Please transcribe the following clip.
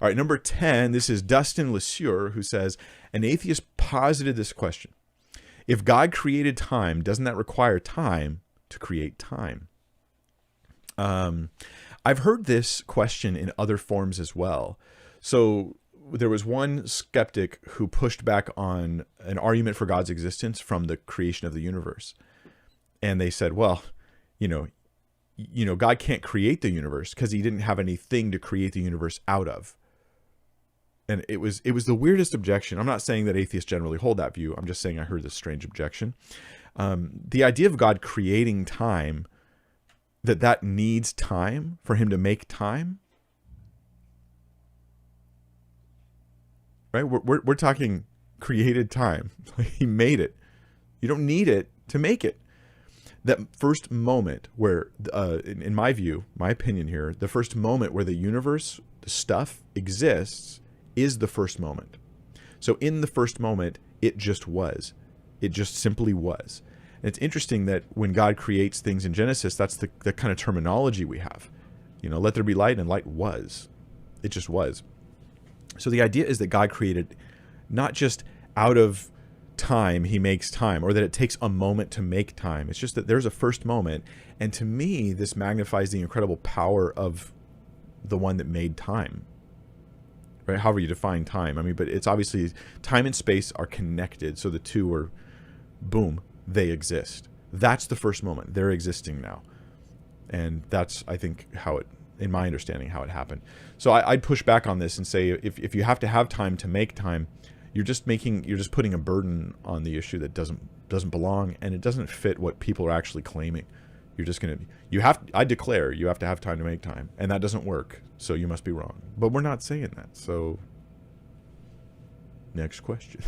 All right, number 10, this is Dustin LeSueur, who says, an atheist posited this question. If God created time, doesn't that require time to create time? I've heard this question in other forms as well. So there was one skeptic who pushed back on an argument for God's existence from the creation of the universe. And they said, well, you know, God can't create the universe because he didn't have anything to create the universe out of. And it was the weirdest objection. I'm not saying that atheists generally hold that view. I'm just saying I heard this strange objection. The idea of God creating time, that needs time for him to make time, right? We're talking created time. He made it. You don't need it to make it. That first moment where, in my view, my opinion here, the first moment where the universe, the stuff exists, is the first moment. So in the first moment, it just was. It just simply was. And it's interesting that when God creates things in Genesis, that's the kind of terminology we have. You know, let there be light, and light was. It just was. So the idea is that God created not just out of time, he makes time, or that it takes a moment to make time. It's just that there's a first moment. And to me, this magnifies the incredible power of the one that made time. Right? However you define time. I mean, but it's obviously time and space are connected. So the two are, boom, they exist. That's the first moment. They're existing now. And that's, I think, how it, in my understanding, how it happened. So I'd push back on this and say, if you have to have time to make time, you're just putting a burden on the issue that doesn't belong, and it doesn't fit what people are actually claiming. You're just going to, I declare you have to have time to make time, and that doesn't work. So you must be wrong. But we're not saying that. So next question.